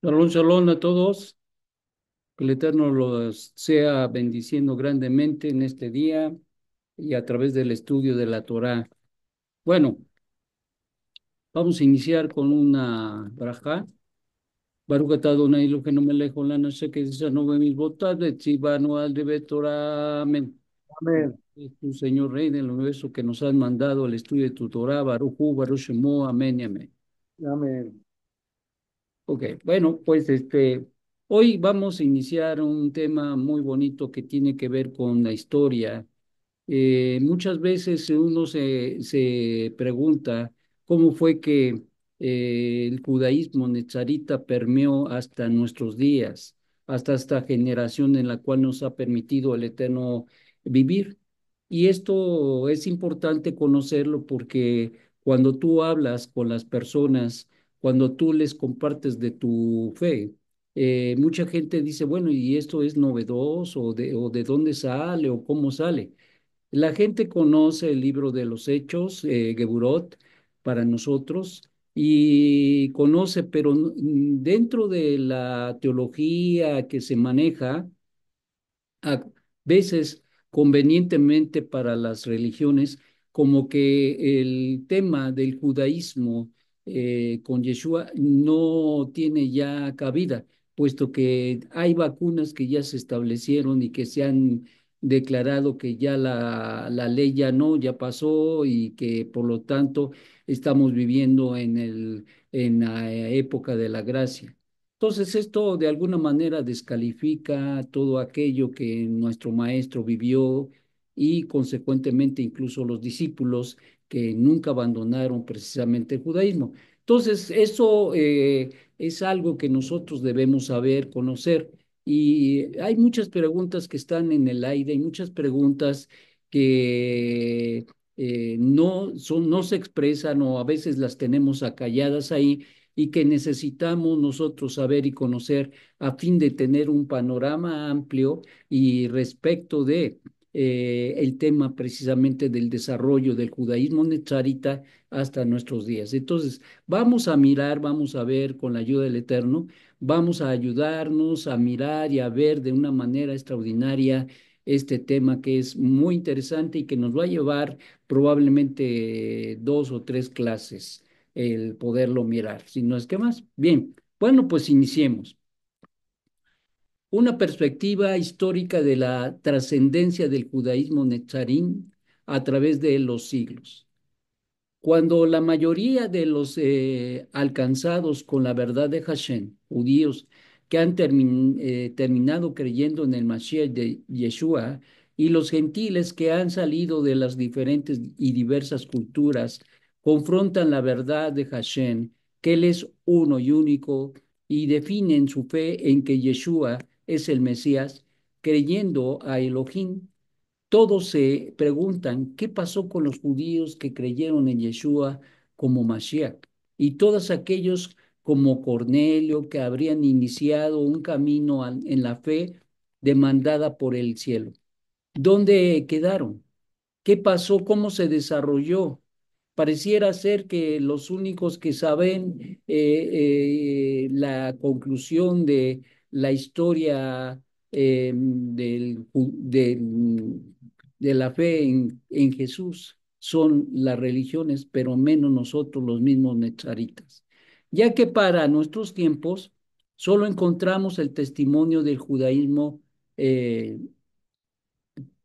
Shalom, shalom a todos. Que el Eterno los sea bendiciendo grandemente en este día y a través del estudio de la Torá. Bueno, vamos a iniciar con una brajá. Baruch atah Adonai Eloheinu melech haolam asher quitzanu b'mitzvotav v'tzivanu al divrei Torah. Amén. Amén, Es tu Señor Rey del universo que nos has mandado el estudio de tu Torá. Baruch Hu, Baruch Shemo. Amén y amén. amén, Ok, bueno, pues hoy vamos a iniciar un tema muy bonito que tiene que ver con la historia. Muchas veces uno se pregunta cómo fue que el judaísmo netzarita permeó hasta nuestros días, hasta esta generación en la cual nos ha permitido el Eterno vivir. Y esto es importante conocerlo porque cuando tú hablas con las personas, cuando tú les compartes de tu fe, mucha gente dice, bueno, ¿y esto es novedoso? O de dónde sale? ¿O cómo sale? La gente conoce el libro de los Hechos, Geburot, para nosotros, y conoce, pero dentro de la teología que se maneja, a veces convenientemente para las religiones, como que el tema del judaísmo con Yeshua no tiene ya cabida, puesto que hay vacunas que ya se establecieron y que se han declarado que ya la ley ya no, ya pasó y que por lo tanto estamos viviendo en la época de la gracia. Entonces, esto de alguna manera descalifica todo aquello que nuestro maestro vivió y consecuentemente incluso los discípulos que nunca abandonaron precisamente el judaísmo. Entonces, eso es algo que nosotros debemos saber, conocer. Y hay muchas preguntas que están en el aire, hay muchas preguntas que no se expresan o a veces las tenemos acalladas ahí y que necesitamos nosotros saber y conocer a fin de tener un panorama amplio y respecto de el tema precisamente del desarrollo del judaísmo netzarita hasta nuestros días. Entonces, vamos a mirar, vamos a ver con la ayuda del Eterno, vamos a ayudarnos a mirar y a ver de una manera extraordinaria este tema que es muy interesante y que nos va a llevar probablemente dos o tres clases el poderlo mirar, si no es que más. Bien, bueno, pues iniciemos. Una perspectiva histórica de la trascendencia del judaísmo netzarín a través de los siglos. Cuando la mayoría de los alcanzados con la verdad de Hashem, judíos que han terminado creyendo en el Mashiach de Yeshua, y los gentiles que han salido de las diferentes y diversas culturas, confrontan la verdad de Hashem, que Él es uno y único, y definen su fe en que Yeshua es el Mesías, creyendo a Elohim. Todos se preguntan qué pasó con los judíos que creyeron en Yeshua como Mashiach y todos aquellos como Cornelio que habrían iniciado un camino en la fe demandada por el cielo. ¿Dónde quedaron? ¿Qué pasó? ¿Cómo se desarrolló? Pareciera ser que los únicos que saben la conclusión de la historia de la fe en Jesús son las religiones, pero menos nosotros los mismos netzaritas. Ya que para nuestros tiempos solo encontramos el testimonio del judaísmo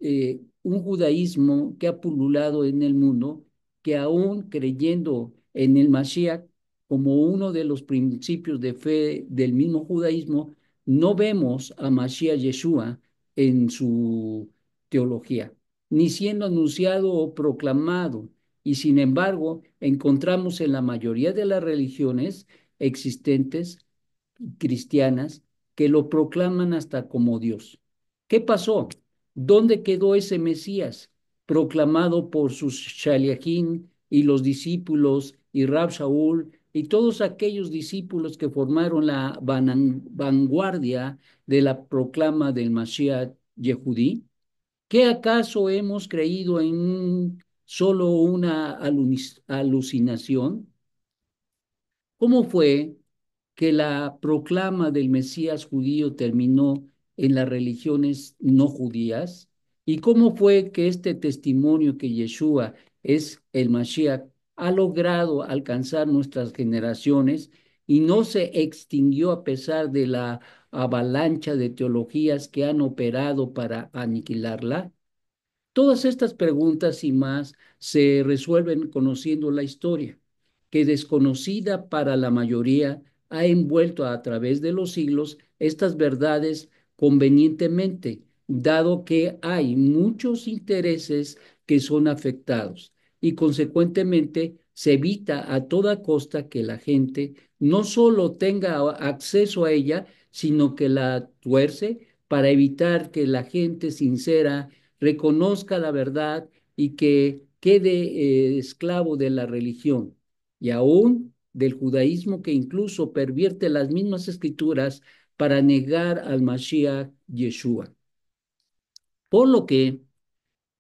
un judaísmo que ha pululado en el mundo, que aún creyendo en el Mashiach como uno de los principios de fe del mismo judaísmo, no vemos a Mashiach Yeshua en su teología, ni siendo anunciado o proclamado. Y sin embargo, encontramos en la mayoría de las religiones existentes cristianas que lo proclaman hasta como Dios. ¿Qué pasó? ¿Dónde quedó ese Mesías proclamado por sus shaliachim y los discípulos y Rab Shaul y todos aquellos discípulos que formaron la vanguardia de la proclama del Mashiach Yehudí? ¿Qué acaso hemos creído en solo una alucinación? ¿Cómo fue que la proclama del Mesías judío terminó en las religiones no judías? ¿Y cómo fue que este testimonio que Yeshua es el Mashiach ha logrado alcanzar nuestras generaciones y no se extinguió a pesar de la avalancha de teologías que han operado para aniquilarla? Todas estas preguntas y más se resuelven conociendo la historia, que desconocida para la mayoría ha envuelto a través de los siglos estas verdades convenientemente, dado que hay muchos intereses que son afectados y consecuentemente se evita a toda costa que la gente no solo tenga acceso a ella, sino que la tuerce para evitar que la gente sincera reconozca la verdad y que quede esclavo de la religión y aún del judaísmo que incluso pervierte las mismas escrituras para negar al Mashiach Yeshua. Por lo que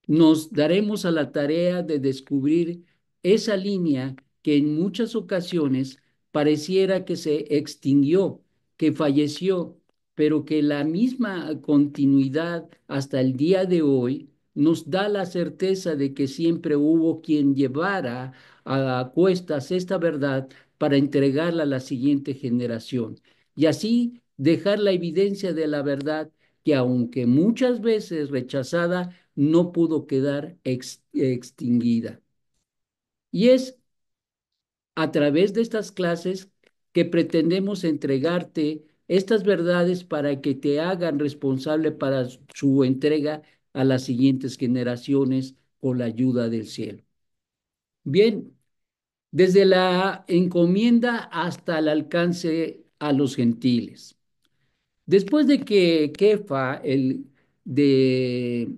nos daremos a la tarea de descubrir esa línea que en muchas ocasiones pareciera que se extinguió, que falleció, pero que la misma continuidad hasta el día de hoy nos da la certeza de que siempre hubo quien llevara a cuestas esta verdad para entregarla a la siguiente generación y así dejar la evidencia de la verdad que aunque muchas veces rechazada, no pudo quedar extinguida. Y es a través de estas clases que pretendemos entregarte estas verdades para que te hagan responsable para su entrega a las siguientes generaciones con la ayuda del cielo. Bien, desde la encomienda hasta el alcance a los gentiles. Después de que Kefa, de,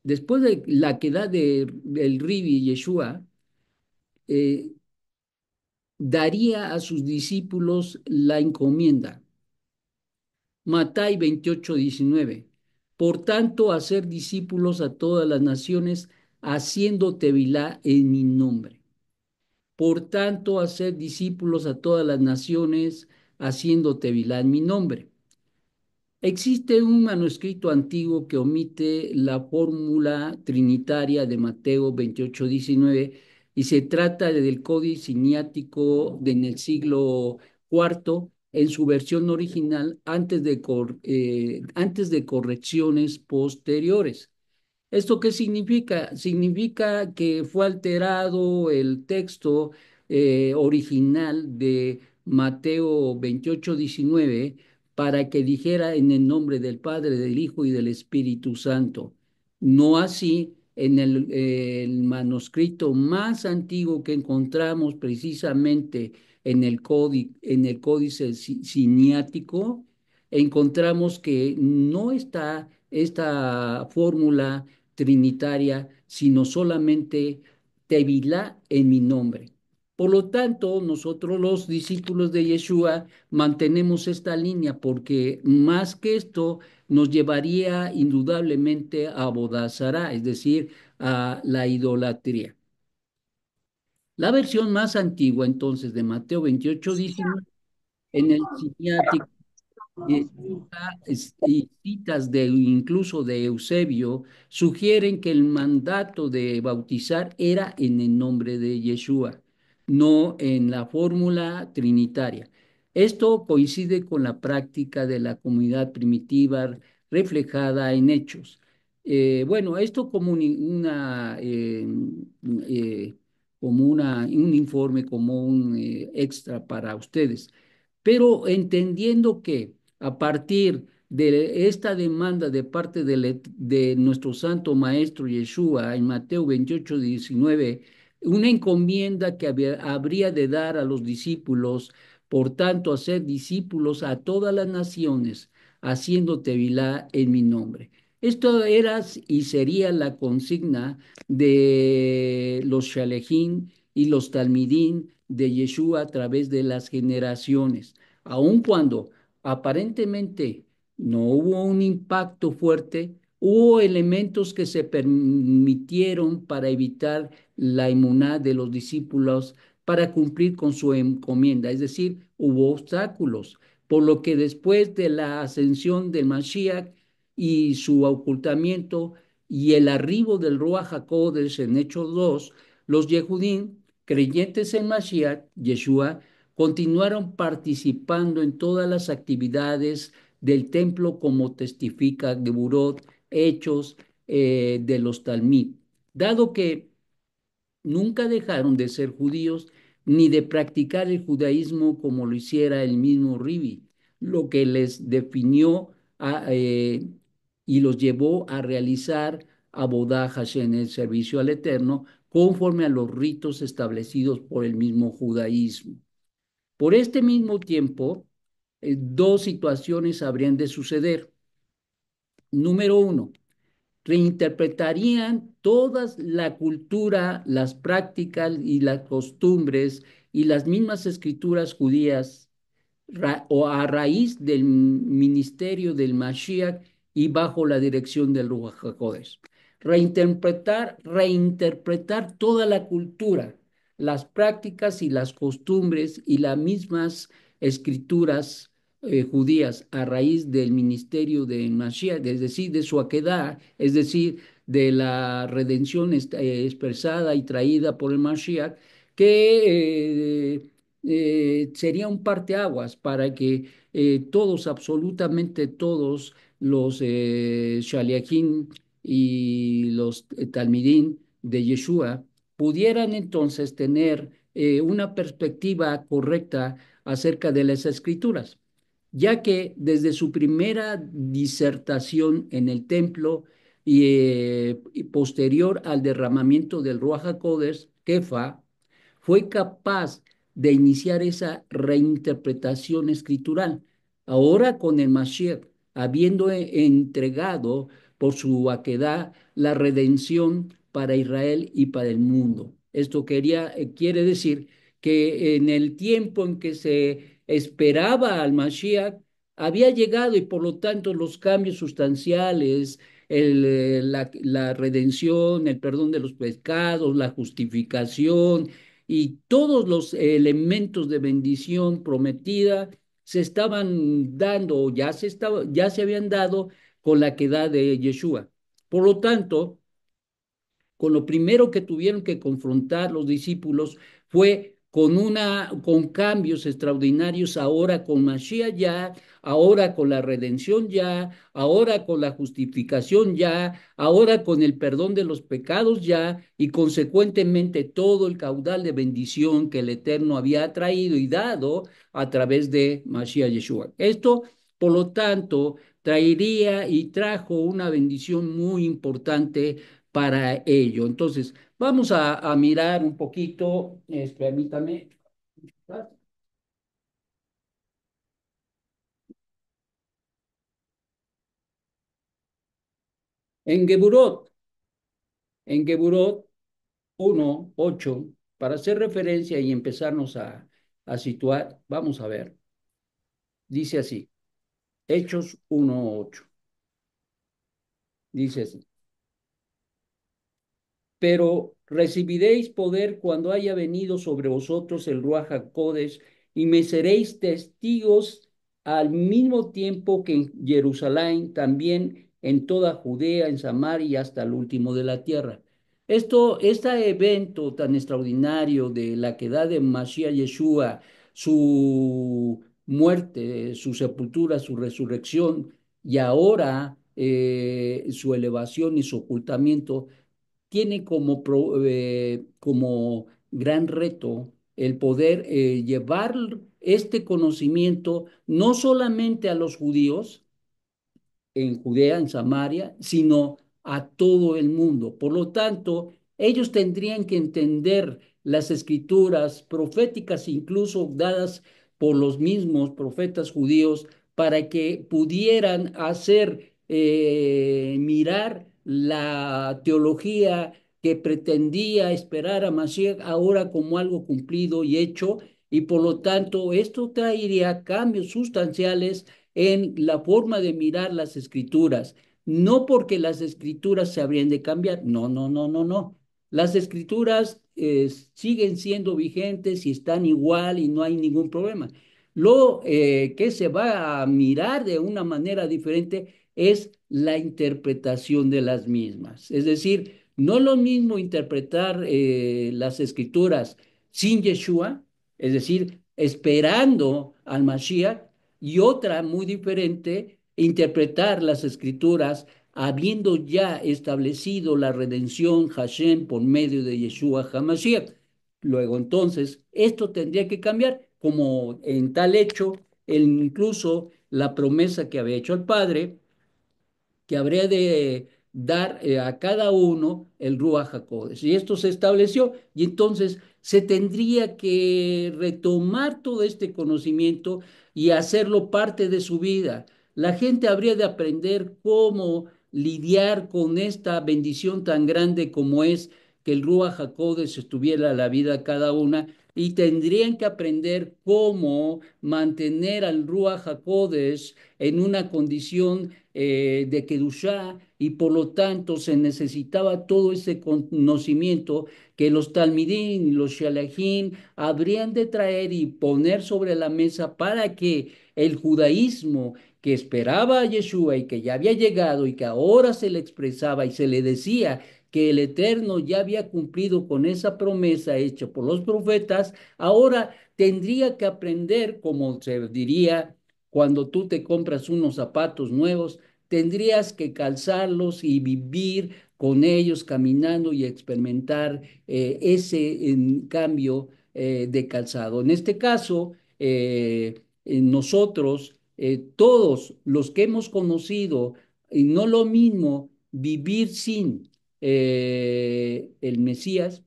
después de la queda del Ribi Yeshua, eh, daría a sus discípulos la encomienda. Matay 28:19. Por tanto, hacer discípulos a todas las naciones, haciendo tevilá en mi nombre. Por tanto, hacer discípulos a todas las naciones, haciendo tevilá en mi nombre. Existe un manuscrito antiguo que omite la fórmula trinitaria de Mateo 28:19 y se trata del Códice Siniático en el siglo IV en su versión original antes de correcciones posteriores. ¿Esto qué significa? Significa que fue alterado el texto original de Mateo 28:19 para que dijera en el nombre del Padre, del Hijo y del Espíritu Santo. No así en el manuscrito más antiguo que encontramos precisamente en el códice siniático, encontramos que no está esta fórmula trinitaria, sino solamente Tevilá en mi nombre. Por lo tanto, nosotros los discípulos de Yeshua mantenemos esta línea porque más que esto nos llevaría indudablemente a Bodazará, es decir, a la idolatría. La versión más antigua entonces de Mateo 28:19 en el siniático y citas de incluso de Eusebio sugieren que el mandato de bautizar era en el nombre de Yeshua, no en la fórmula trinitaria. Esto coincide con la práctica de la comunidad primitiva reflejada en hechos. Bueno, esto como eh, un informe, como un extra para ustedes, pero entendiendo que a partir de esta demanda de parte de nuestro Santo Maestro Yeshua en Mateo 28:19, una encomienda que habría de dar a los discípulos, por tanto, hacer discípulos a todas las naciones, haciendo tevilá en mi nombre. Esto era y sería la consigna de los Shalejín y los Talmidín de Yeshua a través de las generaciones, aun cuando aparentemente no hubo un impacto fuerte, hubo elementos que se permitieron para evitar la inmunidad de los discípulos para cumplir con su encomienda, es decir, hubo obstáculos, por lo que después de la ascensión del Mashiach y su ocultamiento y el arribo del Ruach HaKodesh en Hechos 2, los Yehudim, creyentes en Mashiach, Yeshua, continuaron participando en todas las actividades del templo como testifica Geburot, Hechos de los Talmid, dado que nunca dejaron de ser judíos ni de practicar el judaísmo como lo hiciera el mismo Ribi, lo que les definió y los llevó a realizar Abodá Hashem, el servicio al Eterno, conforme a los ritos establecidos por el mismo judaísmo. Por este mismo tiempo, dos situaciones habrían de suceder. Número uno, reinterpretarían toda la cultura, las prácticas y las costumbres y las mismas escrituras judías o a raíz del ministerio del Mashiach y bajo la dirección del Ruach HaKodesh. Reinterpretar toda la cultura, las prácticas y las costumbres y las mismas escrituras judías a raíz del ministerio de Mashiach, es decir, de su aquedad, es decir, de la redención expresada y traída por el Mashiach, que sería un parteaguas para que todos, absolutamente todos los Shaliachim y los Talmidín de Yeshua pudieran entonces tener una perspectiva correcta acerca de las escrituras, ya que desde su primera disertación en el templo y posterior al derramamiento del Ruach HaKodesh, Kefa, fue capaz de iniciar esa reinterpretación escritural. Ahora con el Mashiach, habiendo entregado por su aquedad la redención para Israel y para el mundo. Esto quiere decir que en el tiempo en que se esperaba al Mashiach, había llegado y por lo tanto los cambios sustanciales, la redención, el perdón de los pecados, la justificación y todos los elementos de bendición prometida se estaban dando, ya se habían dado con la quedad de Yeshua. Por lo tanto, con lo primero que tuvieron que confrontar los discípulos fue con cambios extraordinarios, ahora con Mashiach ya, ahora con la redención ya, ahora con la justificación ya, ahora con el perdón de los pecados ya, y consecuentemente todo el caudal de bendición que el Eterno había traído y dado a través de Mashiach Yeshua. Esto, por lo tanto, traería y trajo una bendición muy importante para ello. Entonces, vamos a mirar un poquito, permítame, en Geburot, en Geburot 1:8, para hacer referencia y empezarnos a situar, vamos a ver, dice así, Hechos 1:8, dice así. Pero recibiréis poder cuando haya venido sobre vosotros el Ruach HaKodesh, y me seréis testigos al mismo tiempo que en Jerusalén, también en toda Judea, en Samaria y hasta el último de la tierra. Este evento tan extraordinario de la quedad de Mashiach Yeshua, su muerte, su sepultura, su resurrección y ahora su elevación y su ocultamiento, tiene como gran reto el poder llevar este conocimiento no solamente a los judíos, en Judea, en Samaria, sino a todo el mundo. Por lo tanto, ellos tendrían que entender las escrituras proféticas, incluso dadas por los mismos profetas judíos, para que pudieran hacer mirar la teología que pretendía esperar a Mashiach ahora como algo cumplido y hecho, y por lo tanto esto traería cambios sustanciales en la forma de mirar las escrituras. No porque las escrituras se habrían de cambiar, no, no, no, no, no. las escrituras siguen siendo vigentes y están igual y no hay ningún problema. Lo que se va a mirar de una manera diferente es la interpretación de las mismas. Es decir, no es lo mismo interpretar las escrituras sin Yeshua, es decir, esperando al Mashiach, y otra muy diferente, interpretar las escrituras habiendo ya establecido la redención Hashem por medio de Yeshua HaMashiach. Luego entonces, esto tendría que cambiar, como en tal hecho, incluso la promesa que había hecho el Padre, que habría de dar a cada uno el Ruach HaKodesh. Y esto se estableció, y entonces se tendría que retomar todo este conocimiento y hacerlo parte de su vida. La gente habría de aprender cómo lidiar con esta bendición tan grande como es que el Ruach HaKodesh estuviera a la vida de cada una, y tendrían que aprender cómo mantener al Ruach HaKodesh en una condición de Kedushá, y por lo tanto se necesitaba todo ese conocimiento que los Talmidín y los Shalachim habrían de traer y poner sobre la mesa para que el judaísmo que esperaba a Yeshua y que ya había llegado y que ahora se le expresaba y se le decía que el Eterno ya había cumplido con esa promesa hecha por los profetas, ahora tendría que aprender, como se diría cuando tú te compras unos zapatos nuevos, tendrías que calzarlos y vivir con ellos caminando y experimentar ese cambio de calzado. En este caso, nosotros, todos los que hemos conocido, y no lo mismo vivir sin el Mesías,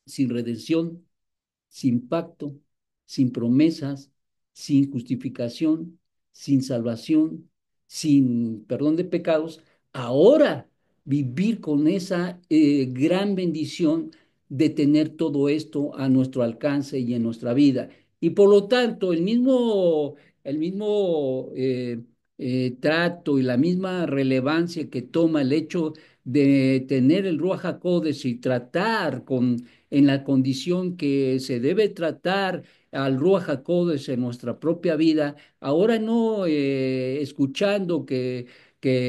sin redención, sin pacto, sin promesas, sin justificación, sin salvación, sin perdón de pecados, ahora vivir con esa gran bendición de tener todo esto a nuestro alcance y en nuestra vida. Y por lo tanto, el mismo trato y la misma relevancia que toma el hecho de tener el Ruach HaKodesh y tratar en la condición que se debe tratar al Ruach HaKodesh en nuestra propia vida, ahora no escuchando que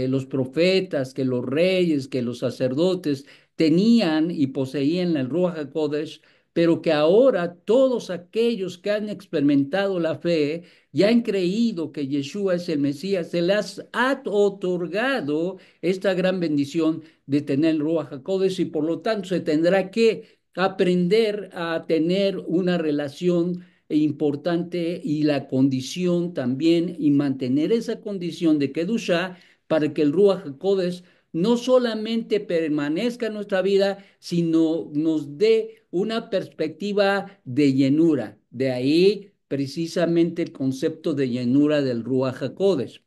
los profetas, que los reyes, que los sacerdotes tenían y poseían el Ruach HaKodesh, pero que ahora todos aquellos que han experimentado la fe y han creído que Yeshua es el Mesías, se les ha otorgado esta gran bendición de tener el Ruach HaKodesh, y por lo tanto se tendrá que aprender a tener una relación importante y la condición también, y mantener esa condición de Kedushá para que el Ruach HaKodesh no solamente permanezca en nuestra vida, sino nos dé una perspectiva de llenura. De ahí precisamente el concepto de llenura del Ruach HaKodesh.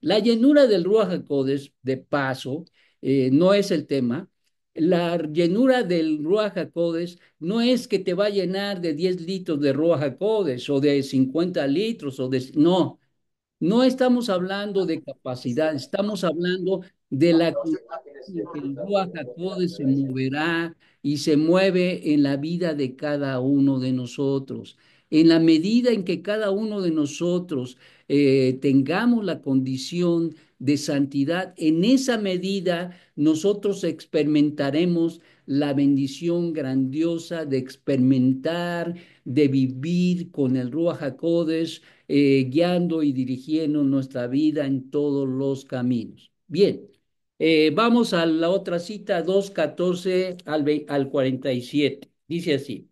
La llenura del Ruach HaKodesh, de paso, no es el tema. La llenura del Ruach HaKodesh no es que te va a llenar de 10 litros de Ruach HaKodesh o de 50 litros no, no estamos hablando de capacidad, estamos hablando de la en que el Ruach HaKodesh se moverá y se mueve en la vida de cada uno de nosotros. En la medida en que cada uno de nosotros tengamos la condición de santidad, en esa medida nosotros experimentaremos la bendición grandiosa de experimentar, de vivir con el Ruach HaKodesh, guiando y dirigiendo nuestra vida en todos los caminos. Bien. Vamos a la otra cita, 2:14 al 47. Dice así.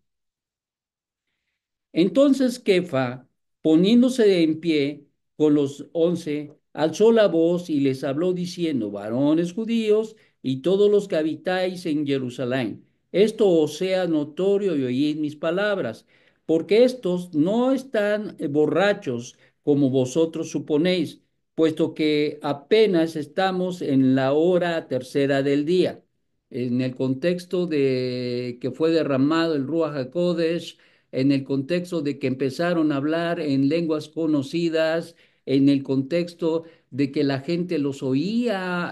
Entonces Kefa, poniéndose en pie con los 11, alzó la voz y les habló diciendo: varones judíos y todos los que habitáis en Jerusalén, esto os sea notorio y oíd mis palabras, porque estos no están borrachos como vosotros suponéis, puesto que apenas estamos en la hora tercera del día. En el contexto de que fue derramado el Ruach HaKodesh, en el contexto de que empezaron a hablar en lenguas conocidas, en el contexto de que la gente los oía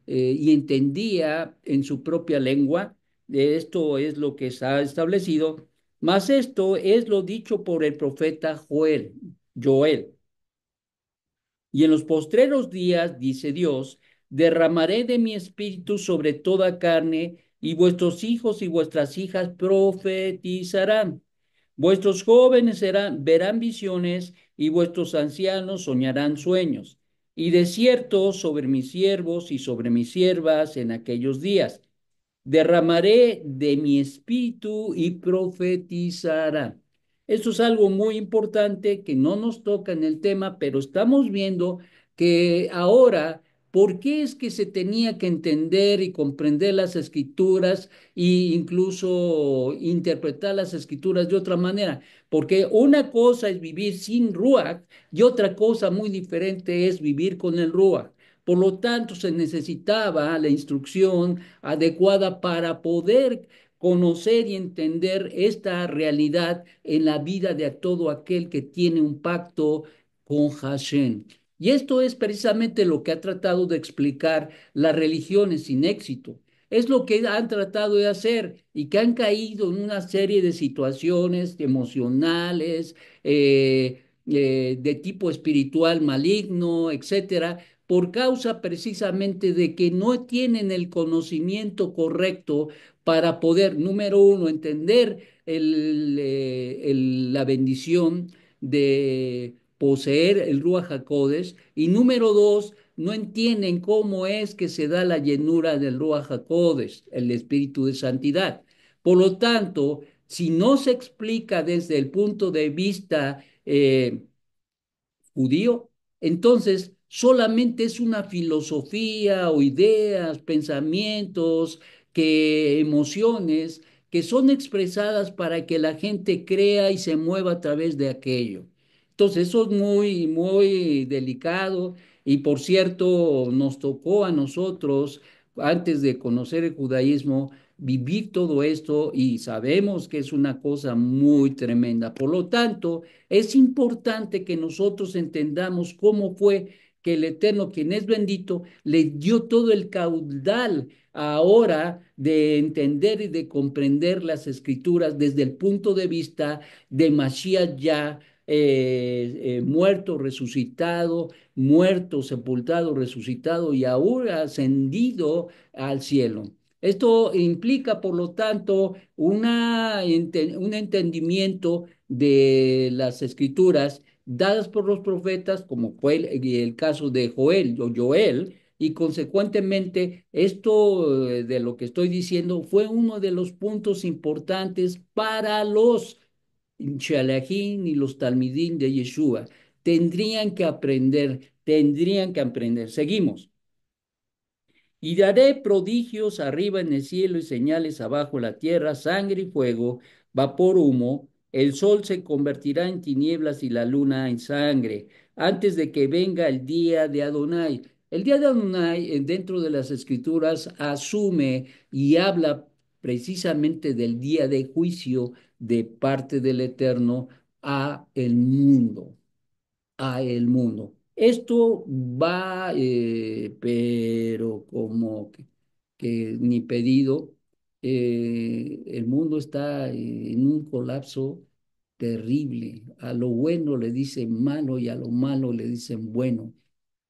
y entendía en su propia lengua. Esto es lo que está establecido. Mas esto es lo dicho por el profeta Joel. Y en los postreros días, dice Dios, derramaré de mi espíritu sobre toda carne, y vuestros hijos y vuestras hijas profetizarán. Vuestros jóvenes verán visiones, y vuestros ancianos soñarán sueños. Y de cierto sobre mis siervos y sobre mis siervas en aquellos días derramaré de mi espíritu y profetizará. Esto es algo muy importante que no nos toca en el tema, pero estamos viendo que ahora, ¿por qué es que se tenía que entender y comprender las escrituras e incluso interpretar las escrituras de otra manera? Porque una cosa es vivir sin Ruach y otra cosa muy diferente es vivir con el Ruach. Por lo tanto, se necesitaba la instrucción adecuada para poder conocer y entender esta realidad en la vida de todo aquel que tiene un pacto con Hashem. Y esto es precisamente lo que ha tratado de explicar las religiones sin éxito. Es lo que han tratado de hacer y que han caído en una serie de situaciones emocionales, de tipo espiritual maligno, etcétera, por causa precisamente de que no tienen el conocimiento correcto para poder, número uno, entender la bendición de poseer el Ruach HaKodesh, y número dos, no entienden cómo es que se da la llenura del Ruach HaKodesh, el espíritu de santidad. Por lo tanto, si no se explica desde el punto de vista judío, entonces solamente es una filosofía o ideas, pensamientos, emociones que son expresadas para que la gente crea y se mueva a través de aquello. Entonces eso es muy, muy delicado, y por cierto, nos tocó a nosotros, antes de conocer el judaísmo, vivir todo esto, y sabemos que es una cosa muy tremenda. Por lo tanto, es importante que nosotros entendamos cómo fue que el Eterno, quien es bendito, le dio todo el caudal ahora de entender y de comprender las escrituras desde el punto de vista de Mashiach ya muerto, resucitado, muerto, sepultado, resucitado y ahora ascendido al cielo. Esto implica, por lo tanto, un entendimiento de las escrituras dadas por los profetas, como fue el caso de Joel o Joel, y consecuentemente esto de lo que estoy diciendo fue uno de los puntos importantes para los Shalahim y los Talmidín de Yeshua. Tendrían que aprender. Seguimos. Y daré prodigios arriba en el cielo y señales abajo en la tierra, sangre y fuego, vapor, humo. El sol se convertirá en tinieblas y la luna en sangre, antes de que venga el día de Adonai. El día de Adonai, dentro de las escrituras, asume y habla precisamente del día de juicio de parte del Eterno a el mundo, a el mundo. Esto va, pero como que ni pedido, el mundo está en un colapso terrible. A lo bueno le dicen malo y a lo malo le dicen bueno,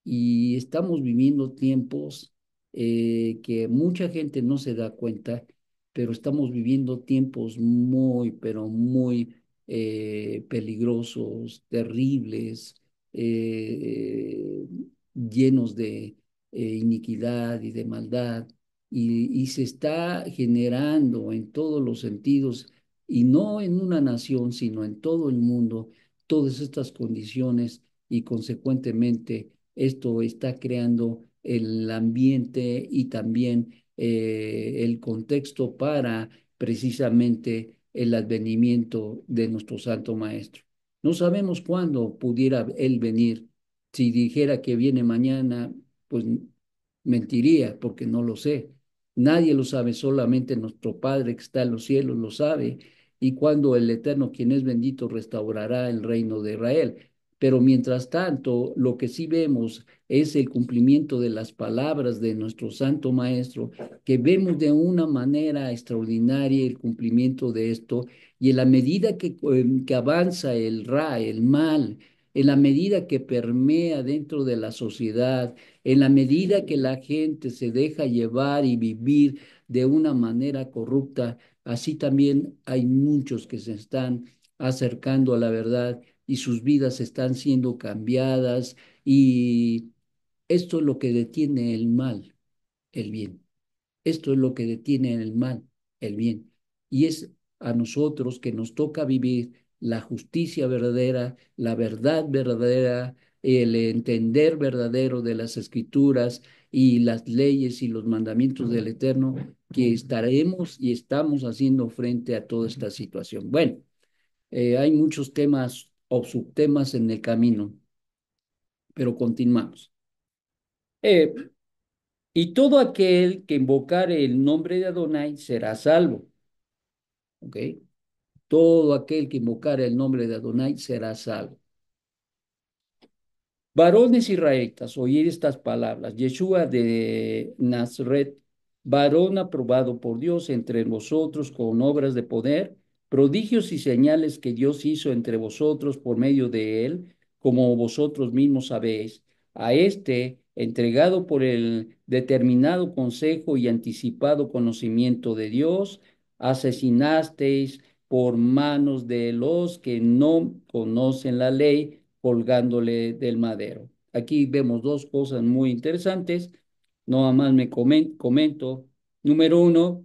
y estamos viviendo tiempos que mucha gente no se da cuenta, pero estamos viviendo tiempos muy, pero muy peligrosos, terribles, eh, llenos de iniquidad y de maldad, y se está generando en todos los sentidos, y no en una nación, sino en todo el mundo, todas estas condiciones, y consecuentemente esto está creando el ambiente y también el contexto para precisamente el advenimiento de nuestro Santo Maestro. No sabemos cuándo pudiera Él venir. Si dijera que viene mañana, pues mentiría porque no lo sé. Nadie lo sabe, solamente nuestro Padre que está en los cielos lo sabe, y cuando el Eterno, quien es bendito, restaurará el reino de Israel. Pero mientras tanto, lo que sí vemos es el cumplimiento de las palabras de nuestro Santo Maestro, que vemos de una manera extraordinaria el cumplimiento de esto, y en la medida que avanza el el mal, en la medida que permea dentro de la sociedad, en la medida que la gente se deja llevar y vivir de una manera corrupta, así también hay muchos que se están acercando a la verdad y sus vidas están siendo cambiadas, y esto es lo que detiene el mal, el bien. Esto es lo que detiene el mal, el bien. Y es a nosotros que nos toca vivir la justicia verdadera, la verdad verdadera, el entender verdadero de las escrituras y las leyes y los mandamientos del Eterno, que estaremos y estamos haciendo frente a toda esta situación. Bueno, hay muchos temas o subtemas en el camino, pero continuamos. Eh, y todo aquel que invocare el nombre de Adonai será salvo. ¿Ok? Todo aquel que invocare el nombre de Adonai será salvo. Varones israelitas, oíd estas palabras. Yeshua de Nazaret, varón aprobado por Dios entre vosotros con obras de poder, prodigios y señales que Dios hizo entre vosotros por medio de él, como vosotros mismos sabéis. A este, entregado por el determinado consejo y anticipado conocimiento de Dios, asesinasteis por manos de los que no conocen la ley, colgándole del madero. Aquí vemos dos cosas muy interesantes. No más me comento. Número uno,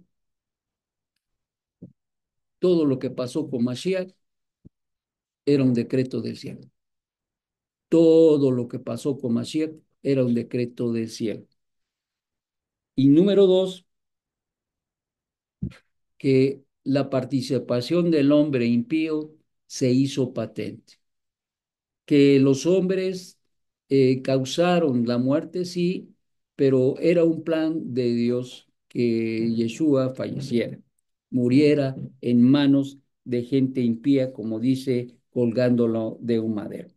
todo lo que pasó con Mashiach era un decreto del cielo. Todo lo que pasó con Mashiach era un decreto del cielo. Y número dos, que la participación del hombre impío se hizo patente. Que los hombres causaron la muerte, sí, pero era un plan de Dios que Yeshua falleciera, muriera en manos de gente impía, como dice, colgándolo de un madero,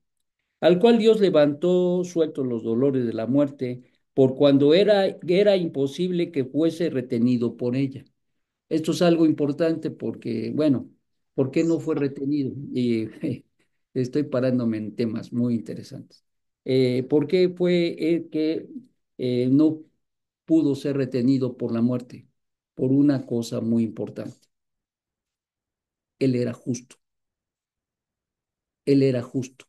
al cual Dios levantó sueltos los dolores de la muerte, por cuando era imposible que fuese retenido por ella. Esto es algo importante porque, bueno, ¿por qué no fue retenido? Y estoy parándome en temas muy interesantes. ¿Por qué fue que no pudo ser retenido por la muerte? Por una cosa muy importante. Él era justo, él era justo.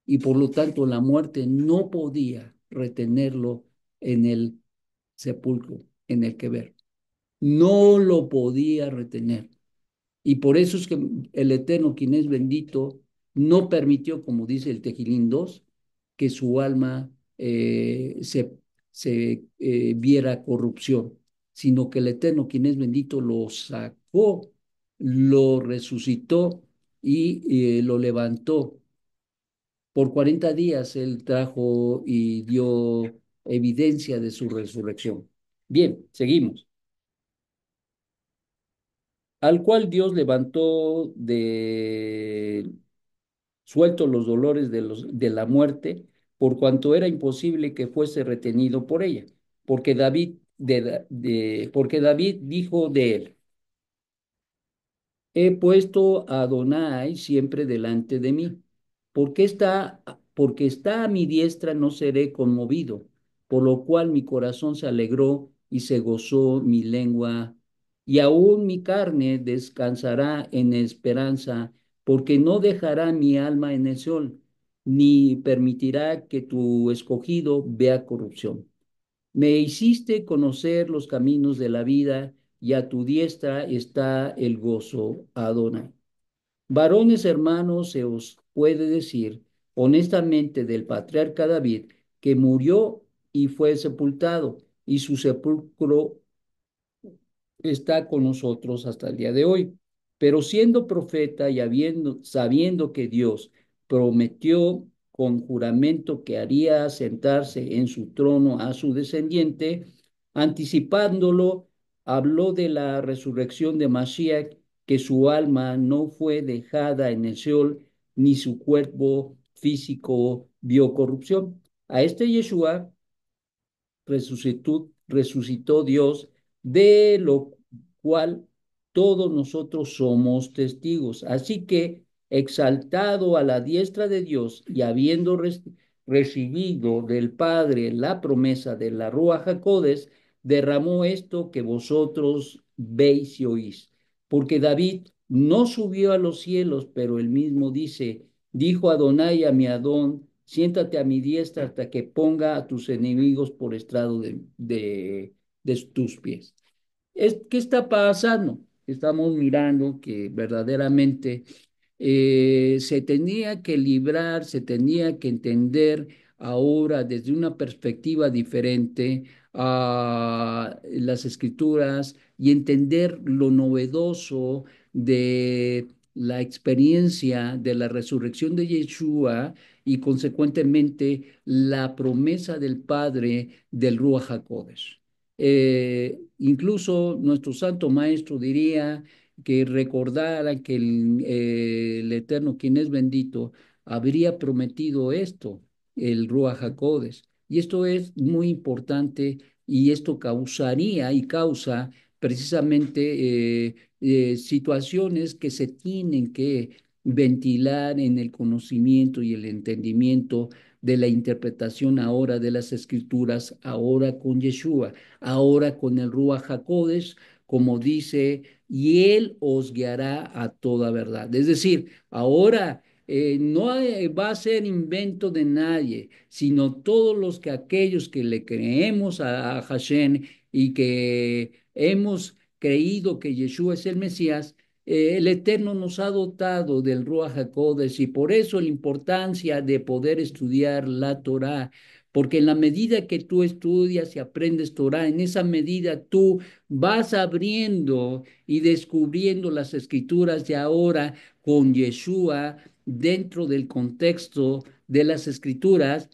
Y por lo tanto la muerte no podía retenerlo en el sepulcro, en el que ver. No lo podía retener. Y por eso es que el Eterno, quien es bendito, no permitió, como dice el Tejilín 2, que su alma se viera corrupción, sino que el Eterno, quien es bendito, lo sacó, lo resucitó y lo levantó. Por 40 días él trajo y dio evidencia de su resurrección. Bien, seguimos. Al cual Dios levantó de sueltos los dolores de la muerte, por cuanto era imposible que fuese retenido por ella, porque porque David dijo de él: he puesto a Adonai siempre delante de mí, porque está a mi diestra, no seré conmovido, por lo cual mi corazón se alegró y se gozó mi lengua, y aún mi carne descansará en esperanza, porque no dejará mi alma en el sol, ni permitirá que tu escogido vea corrupción. Me hiciste conocer los caminos de la vida, y a tu diestra está el gozo, Adonai. Varones hermanos, se os puede decir honestamente del patriarca David, que murió y fue sepultado, y su sepulcro está con nosotros hasta el día de hoy. Pero siendo profeta y sabiendo que Dios prometió con juramento que haría sentarse en su trono a su descendiente, anticipándolo, habló de la resurrección de Mashiach, que su alma no fue dejada en el Seol, ni su cuerpo físico, biocorrupción. A este Yeshua resucitó Dios, de lo cual todos nosotros somos testigos. Así que, exaltado a la diestra de Dios y habiendo recibido del Padre la promesa de la Rúa Jacodes, derramó esto que vosotros veis y oís. Porque David no subió a los cielos, pero él mismo dice, dijo Adonai a mi Adón, siéntate a mi diestra hasta que ponga a tus enemigos por estrado de tus pies. ¿Qué está pasando? Estamos mirando que verdaderamente se tenía que librar, se tenía que entender ahora desde una perspectiva diferente a las escrituras y entender lo novedoso de la experiencia de la resurrección de Yeshua y consecuentemente la promesa del Padre del Ruach HaKodesh. Incluso nuestro Santo Maestro diría que recordara que el Eterno, quien es bendito, habría prometido esto, el Ruach HaKodesh. Y esto es muy importante y esto causaría y causa precisamente situaciones que se tienen que ventilar en el conocimiento y el entendimiento de la interpretación ahora de las escrituras, ahora con Yeshua, ahora con el Ruach HaKodesh, como dice, y Él os guiará a toda verdad. Es decir, ahora no va a ser invento de nadie, sino todos los que aquellos que le creemos a Hashem y que hemos creído que Yeshua es el Mesías, el Eterno nos ha dotado del Ruach HaKodesh y por eso la importancia de poder estudiar la Torá, porque en la medida que tú estudias y aprendes Torá, en esa medida tú vas abriendo y descubriendo las escrituras de ahora con Yeshua dentro del contexto de las escrituras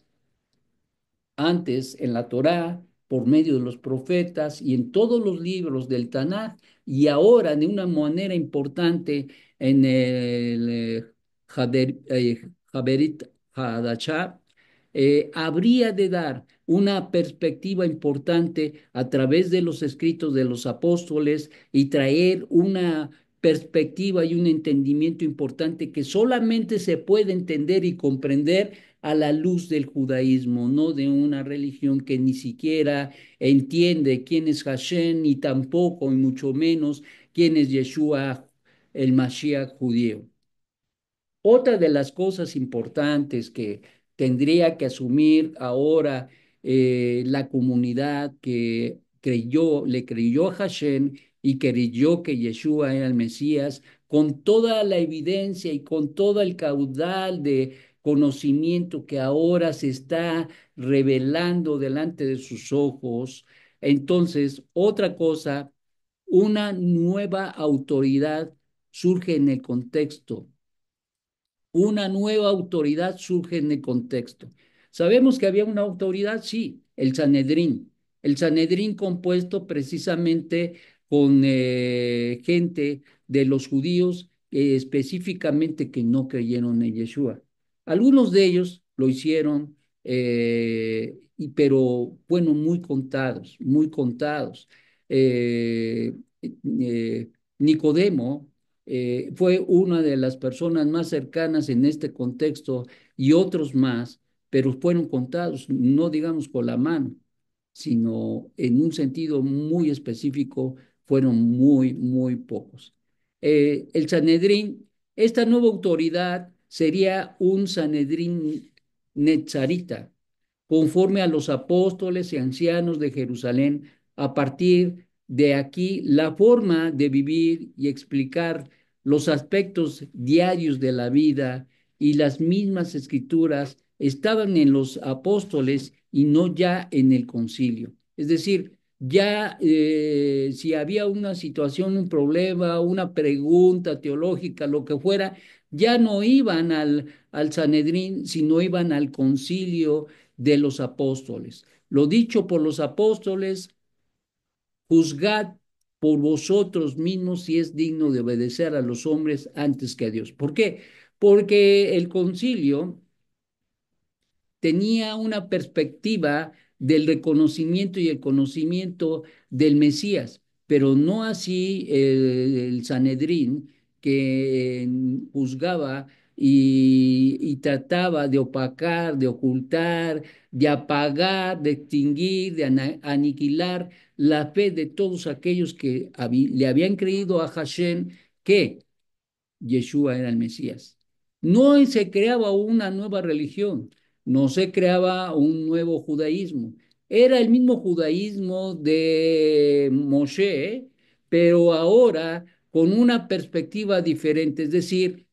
antes en la Torá, por medio de los profetas y en todos los libros del Tanaj, y ahora de una manera importante en el Jaberit Hadashah, habría de dar una perspectiva importante a través de los escritos de los apóstoles y traer una perspectiva y un entendimiento importante que solamente se puede entender y comprender a la luz del judaísmo, no de una religión que ni siquiera entiende quién es Hashem, ni tampoco, y mucho menos, quién es Yeshua, el Mashiach judío. Otra de las cosas importantes que tendría que asumir ahora la comunidad que le creyó a Hashem y creyó que Yeshua era el Mesías, con toda la evidencia y con todo el caudal de conocimiento que ahora se está revelando delante de sus ojos. Entonces, otra cosa, una nueva autoridad surge en el contexto, una nueva autoridad surge en el contexto. Sabemos que había una autoridad, sí, el Sanedrín compuesto precisamente con gente de los judíos específicamente que no creyeron en Yeshua. Algunos de ellos lo hicieron, pero bueno, muy contados, muy contados. Eh, Nicodemo fue una de las personas más cercanas en este contexto y otros más, pero fueron contados, no digamos con la mano, sino en un sentido muy específico, fueron muy, muy pocos. El Sanedrín, esta nueva autoridad sería un Sanedrín netzarita, conforme a los apóstoles y ancianos de Jerusalén. A partir de aquí, la forma de vivir y explicar los aspectos diarios de la vida y las mismas escrituras estaban en los apóstoles y no ya en el concilio. Es decir, ya si había una situación, un problema, una pregunta teológica, lo que fuera, ya no iban al Sanedrín, sino iban al concilio de los apóstoles. Lo dicho por los apóstoles, juzgad por vosotros mismos si es digno de obedecer a los hombres antes que a Dios. ¿Por qué? Porque el concilio tenía una perspectiva del reconocimiento y el conocimiento del Mesías, pero no así el Sanedrín, que juzgaba y trataba de opacar, de ocultar, de apagar, de extinguir, de aniquilar la fe de todos aquellos que le habían creído a Hashem que Yeshua era el Mesías. No se creaba una nueva religión, no se creaba un nuevo judaísmo. Era el mismo judaísmo de Moshe, pero ahora con una perspectiva diferente, es decir,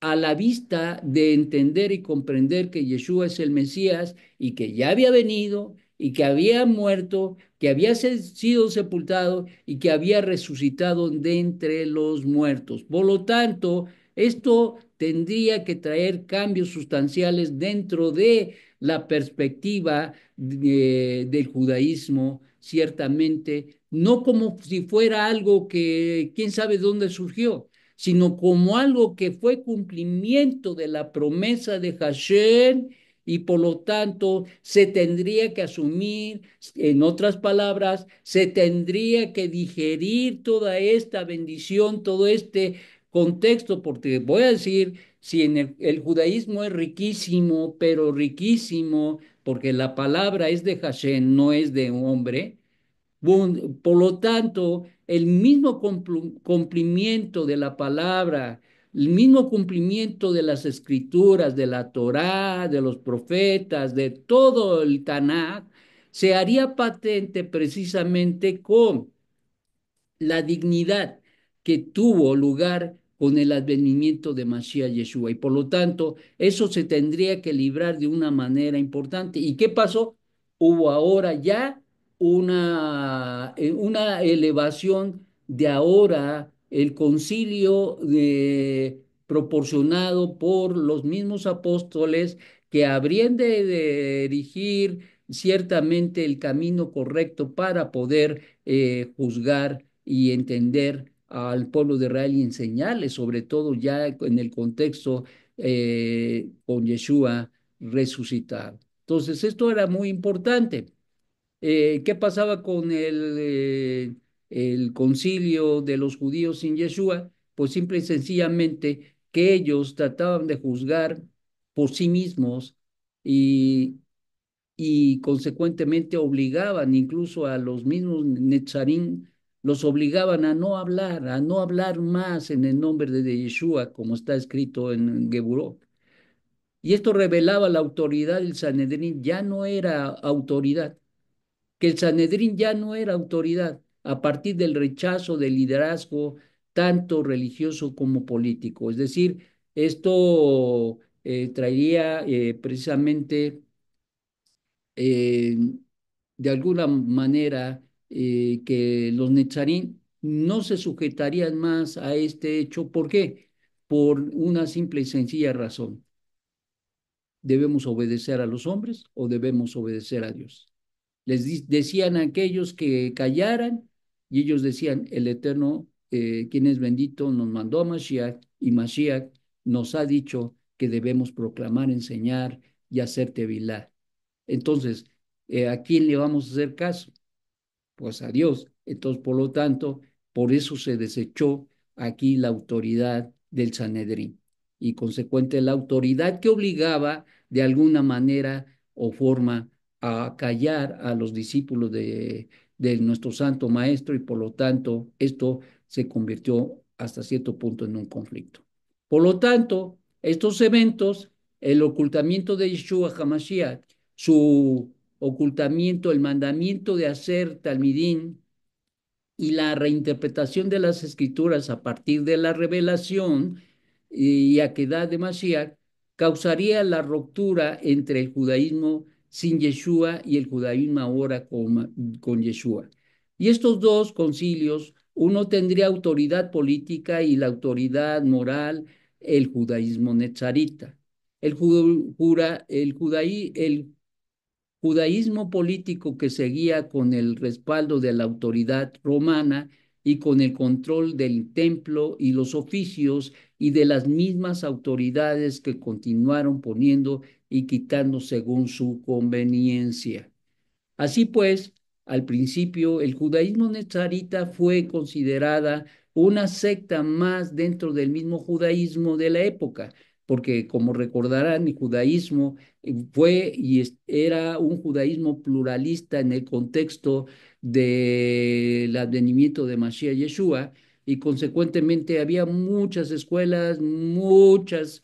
a la vista de entender y comprender que Yeshua es el Mesías y que ya había venido y que había muerto, que había sido sepultado y que había resucitado de entre los muertos. Por lo tanto, esto tendría que traer cambios sustanciales dentro de la perspectiva del judaísmo, ciertamente, no como si fuera algo que quién sabe dónde surgió, sino como algo que fue cumplimiento de la promesa de Hashem y por lo tanto se tendría que asumir, en otras palabras, se tendría que digerir toda esta bendición, todo este contexto, porque voy a decir, si en el judaísmo es riquísimo, pero riquísimo, porque la palabra es de Hashem, no es de un hombre. Por lo tanto, el mismo cumplimiento de la palabra, el mismo cumplimiento de las escrituras, de la Torá, de los profetas, de todo el Tanakh, se haría patente precisamente con la dignidad que tuvo lugar con el advenimiento de Mashiach Yeshua. Y por lo tanto, eso se tendría que librar de una manera importante. ¿Y qué pasó? Hubo ahora ya una elevación de ahora el concilio proporcionado por los mismos apóstoles que habrían de erigir ciertamente el camino correcto para poder juzgar y entender al pueblo de Israel y enseñarles, sobre todo ya en el contexto con Yeshua resucitado. Entonces, esto era muy importante. ¿Qué pasaba con el concilio de los judíos sin Yeshua? Pues simple y sencillamente que ellos trataban de juzgar por sí mismos y consecuentemente obligaban incluso a los mismos Netzarim, los obligaban a no hablar más en el nombre de Yeshua, como está escrito en Geburot. Y esto revelaba la autoridad del Sanedrín, ya no era autoridad, que el Sanedrín ya no era autoridad a partir del rechazo del liderazgo tanto religioso como político. Es decir, esto traería precisamente eh, de alguna manera que los netzarín no se sujetarían más a este hecho. ¿Por qué? Por una simple y sencilla razón. ¿Debemos obedecer a los hombres o debemos obedecer a Dios? Decían a aquellos que callaran y ellos decían, el Eterno, quien es bendito, nos mandó a Mashiach y Mashiach nos ha dicho que debemos proclamar, enseñar y hacer tevilá. Entonces, ¿a quién le vamos a hacer caso? Pues a Dios. Entonces, por lo tanto, por eso se desechó aquí la autoridad del Sanedrín y consecuente la autoridad que obligaba de alguna manera o forma a callar a los discípulos de nuestro Santo Maestro y por lo tanto esto se convirtió hasta cierto punto en un conflicto. Por lo tanto, estos eventos, el ocultamiento de Yeshua HaMashiach, su ocultamiento, el mandamiento de hacer talmidín y la reinterpretación de las escrituras a partir de la revelación y aquedad de Mashiach causaría la ruptura entre el judaísmo sin Yeshua y el judaísmo ahora con Yeshua. Y estos dos concilios, uno tendría autoridad política y la autoridad moral, el judaísmo netzarita. El judaísmo político que seguía con el respaldo de la autoridad romana y con el control del templo y los oficios y de las mismas autoridades que continuaron poniendo y quitando según su conveniencia. Así pues, al principio, el judaísmo nezarita fue considerada una secta más dentro del mismo judaísmo de la época, porque como recordarán, el judaísmo fue y era un judaísmo pluralista en el contexto del advenimiento de Mashiach Yeshua, y consecuentemente había muchas escuelas, muchas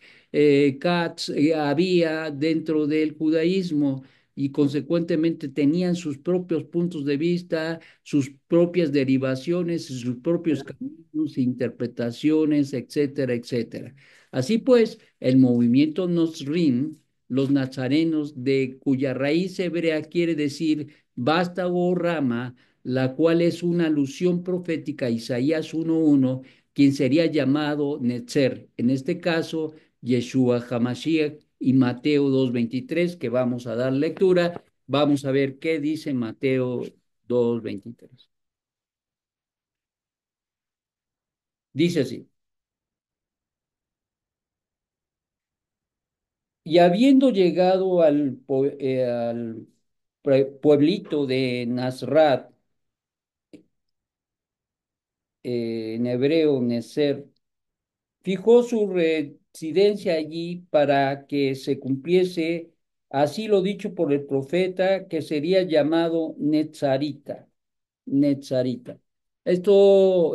CATs había dentro del judaísmo y consecuentemente tenían sus propios puntos de vista, sus propias derivaciones, sus propios caminos, interpretaciones, etcétera, etcétera. Así pues, el movimiento Nosrim, los nazarenos, de cuya raíz hebrea quiere decir vástago o rama, la cual es una alusión profética a Isaías 1:1, quien sería llamado Netzer, en este caso Yeshua Hamashiach, y Mateo 2:23, que vamos a dar lectura. Vamos a ver qué dice Mateo 2:23. Dice así: y habiendo llegado al pueblito de Nazrat, en hebreo Nezer, fijó su residencia allí para que se cumpliese así lo dicho por el profeta, que sería llamado Netzarita. Netzarita. Esto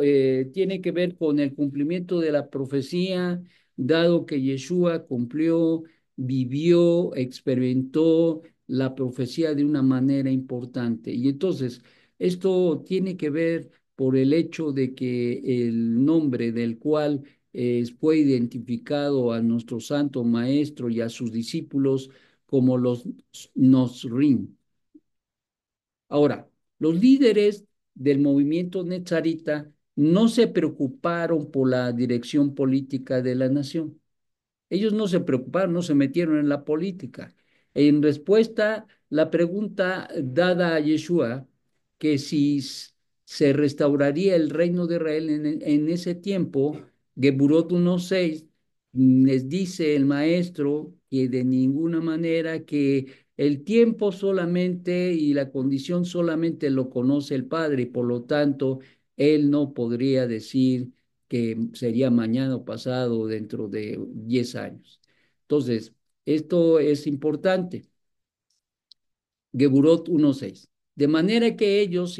tiene que ver con el cumplimiento de la profecía, dado que Yeshua cumplió, vivió, experimentó la profecía de una manera importante. Y entonces, esto tiene que ver por el hecho de que el nombre del cual fue identificado a nuestro santo maestro y a sus discípulos como los Nosrim. Ahora, los líderes del movimiento Netzarita no se preocuparon por la dirección política de la nación. Ellos no se preocuparon, no se metieron en la política. En respuesta, la pregunta dada a Yeshua, que si se restauraría el reino de Israel en ese tiempo, Geburot 1:6, les dice el maestro que de ninguna manera, que el tiempo solamente y la condición solamente lo conoce el Padre, y por lo tanto, él no podría decir que sería mañana o pasado o dentro de 10 años. Entonces, esto es importante. Geburot 1:6. De manera que ellos,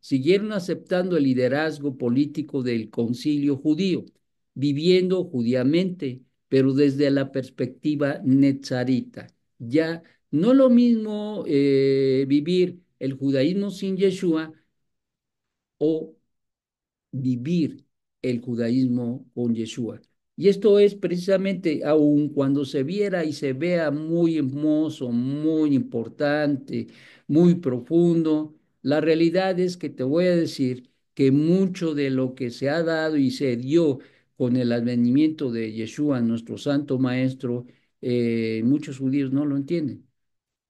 siguieron aceptando el liderazgo político del concilio judío, viviendo judíamente, pero desde la perspectiva netzarita. Ya no lo mismo vivir el judaísmo sin Yeshua o vivir el judaísmo con Yeshua. Y esto es precisamente, aun cuando se viera y se vea muy hermoso, muy importante, muy profundo, la realidad es que te voy a decir que mucho de lo que se ha dado y se dio con el advenimiento de Yeshua, nuestro santo maestro, muchos judíos no lo entienden.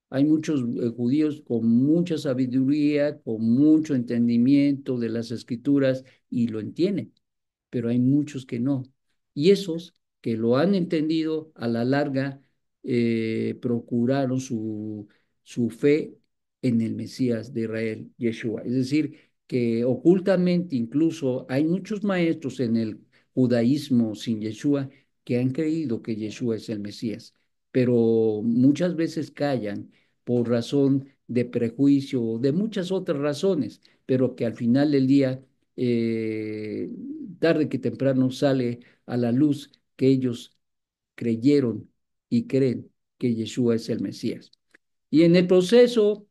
Hay muchos judíos con mucha sabiduría, con mucho entendimiento de las escrituras y lo entienden, pero hay muchos que no. Y esos que lo han entendido a la larga procuraron su fe en el Mesías de Israel, Yeshua. Es decir, que ocultamente incluso hay muchos maestros en el judaísmo sin Yeshua que han creído que Yeshua es el Mesías, pero muchas veces callan por razón de prejuicio o de muchas otras razones, pero que al final del día, eh, tarde que temprano sale a la luz que ellos creyeron y creen que Yeshua es el Mesías. Y en el proceso,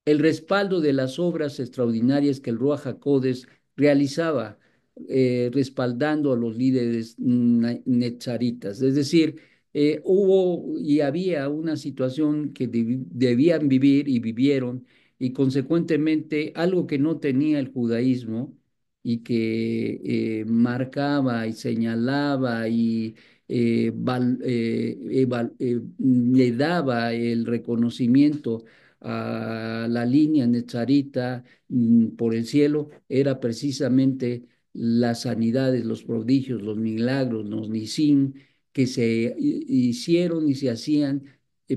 el respaldo de las obras extraordinarias que el Ruach HaKodesh realizaba, respaldando a los líderes netzaritas. Es decir, hubo y había una situación que debían vivir y vivieron, y consecuentemente algo que no tenía el judaísmo y que marcaba y señalaba y le daba el reconocimiento a la línea netzarita por el cielo era precisamente las sanidades, los prodigios, los milagros, los nisim que se hicieron y se hacían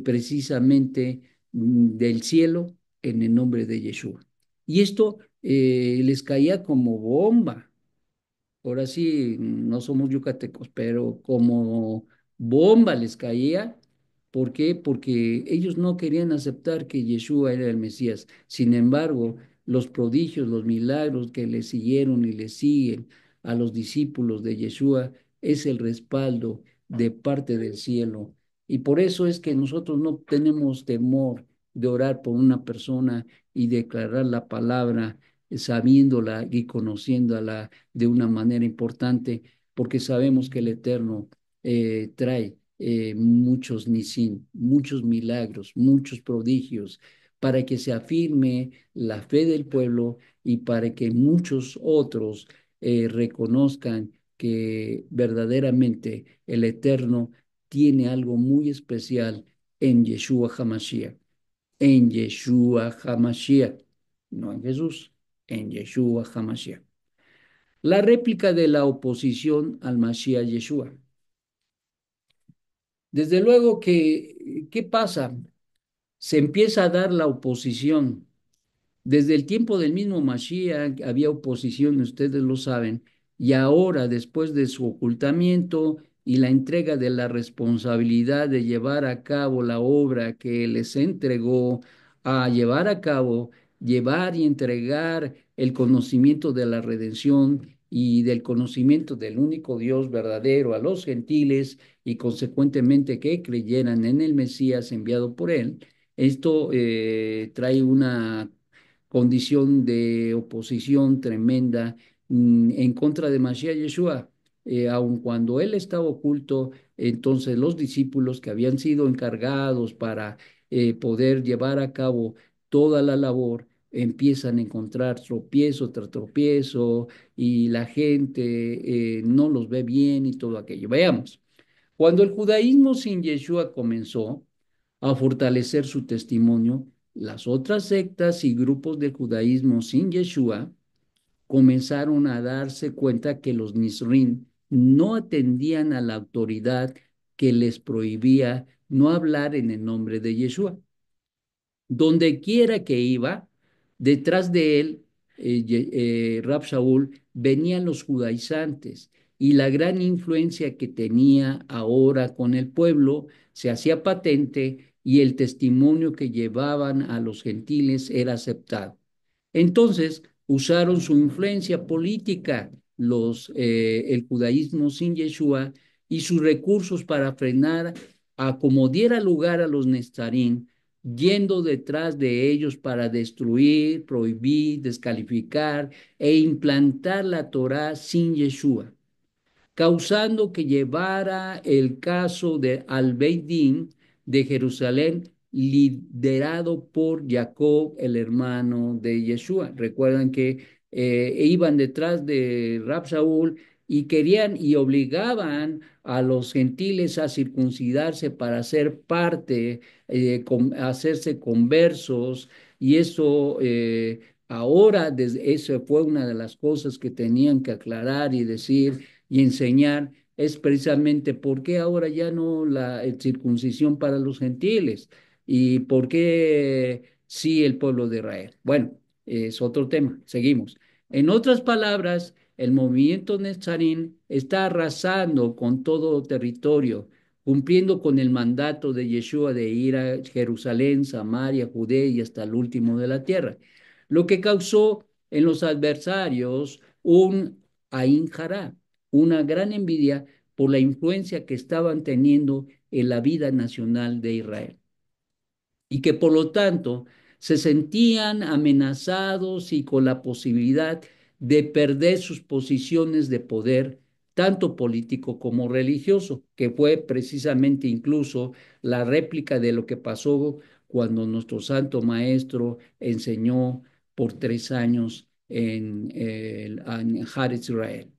precisamente del cielo en el nombre de Yeshua. Y esto les caía como bomba. Ahora sí, no somos yucatecos, pero como bomba les caía. ¿Por qué? Porque ellos no querían aceptar que Yeshua era el Mesías. Sin embargo, los prodigios, los milagros que le siguieron y le siguen a los discípulos de Yeshua es el respaldo de parte del cielo. Y por eso es que nosotros no tenemos temor de orar por una persona y declarar la palabra sabiéndola y conociéndola de una manera importante, porque sabemos que el Eterno trae muchos nisim, muchos milagros, muchos prodigios, para que se afirme la fe del pueblo y para que muchos otros reconozcan que verdaderamente el Eterno tiene algo muy especial en Yeshua HaMashiach, en Yeshua HaMashiach, no en Jesús, en Yeshua HaMashiach. La réplica de la oposición al Mashiach Yeshua. Desde luego que, ¿qué pasa? Se empieza a dar la oposición. Desde el tiempo del mismo Mashiach había oposición, ustedes lo saben, y ahora, después de su ocultamiento y la entrega de la responsabilidad de llevar a cabo la obra que les entregó a llevar a cabo, llevar y entregar el conocimiento de la redención y del conocimiento del único Dios verdadero a los gentiles y consecuentemente que creyeran en el Mesías enviado por él. Esto trae una condición de oposición tremenda en contra de Mashiach Yeshua. Aun cuando él estaba oculto, entonces los discípulos que habían sido encargados para poder llevar a cabo toda la labor, empiezan a encontrar tropiezo tras tropiezo y la gente no los ve bien y todo aquello. Veamos, cuando el judaísmo sin Yeshua comenzó, a fortalecer su testimonio, las otras sectas y grupos del judaísmo sin Yeshua comenzaron a darse cuenta que los Nisrin no atendían a la autoridad que les prohibía no hablar en el nombre de Yeshua. Donde quiera que iba, detrás de él, Rab Shaul, venían los judaizantes y la gran influencia que tenía ahora con el pueblo se hacía patente y el testimonio que llevaban a los gentiles era aceptado. Entonces usaron su influencia política, el judaísmo sin Yeshua, y sus recursos para frenar a como diera lugar a los Nezarín, yendo detrás de ellos para destruir, prohibir, descalificar e implantar la Torá sin Yeshua, causando que llevara el caso de Al-Beit Din de Jerusalén, liderado por Jacob, el hermano de Yeshua. Recuerdan que iban detrás de Rab Shaul y querían y obligaban a los gentiles a circuncidarse para ser parte, hacerse conversos, y eso ahora, eso fue una de las cosas que tenían que aclarar y decir y enseñar es precisamente por qué ahora ya no la circuncisión para los gentiles y por qué sí el pueblo de Israel. Bueno, es otro tema, seguimos. En otras palabras, el movimiento Netzarín está arrasando con todo territorio, cumpliendo con el mandato de Yeshua de ir a Jerusalén, Samaria, Judea y hasta el último de la tierra, lo que causó en los adversarios un Ain Jara, una gran envidia por la influencia que estaban teniendo en la vida nacional de Israel y que por lo tanto se sentían amenazados y con la posibilidad de perder sus posiciones de poder, tanto político como religioso, que fue precisamente incluso la réplica de lo que pasó cuando nuestro santo maestro enseñó por 3 años en Har Israel.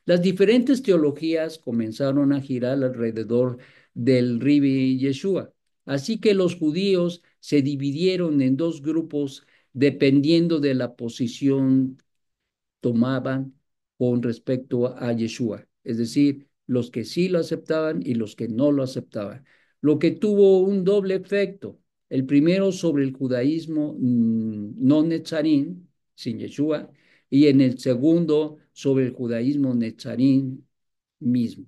Las diferentes teologías comenzaron a girar alrededor del Ribi Yeshua. Así que los judíos se dividieron en dos grupos dependiendo de la posición tomaban con respecto a Yeshua, es decir, los que sí lo aceptaban y los que no lo aceptaban, lo que tuvo un doble efecto. El primero sobre el judaísmo no netzarín, sin Yeshua, y en el segundo sobre el judaísmo netzarín mismo.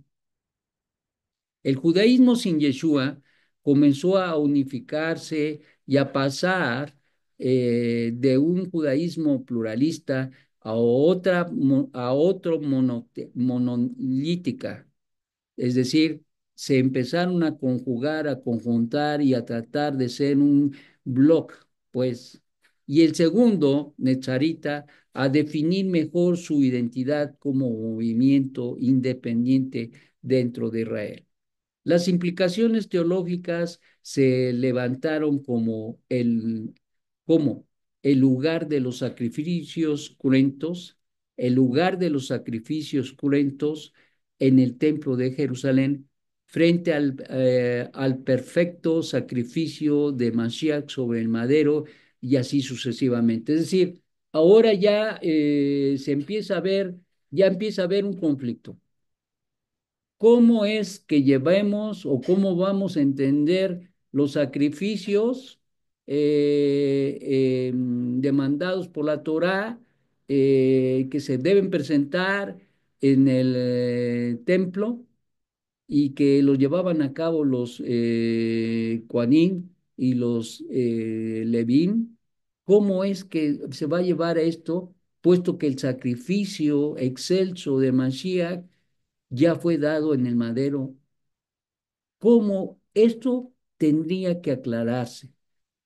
El judaísmo sin Yeshua comenzó a unificarse y a pasar de un judaísmo pluralista a otro monolítica. Es decir, se empezaron a conjugar, a conjuntar y a tratar de ser un bloque, pues. Y el segundo, Netzarita, a definir mejor su identidad como movimiento independiente dentro de Israel. Las implicaciones teológicas se levantaron como el lugar de los sacrificios cruentos, el lugar de los sacrificios cruentos en el templo de Jerusalén, frente al perfecto sacrificio de Mashiach sobre el madero y así sucesivamente. Es decir, ahora ya se empieza a ver, ya empieza a haber un conflicto. ¿Cómo es que llevemos o cómo vamos a entender los sacrificios demandados por la Torá que se deben presentar en el templo y que los llevaban a cabo los Kohanim y los Levín? ¿Cómo es que se va a llevar a esto, puesto que el sacrificio excelso de Mashiach ya fue dado en el madero? ¿Cómo esto tendría que aclararse?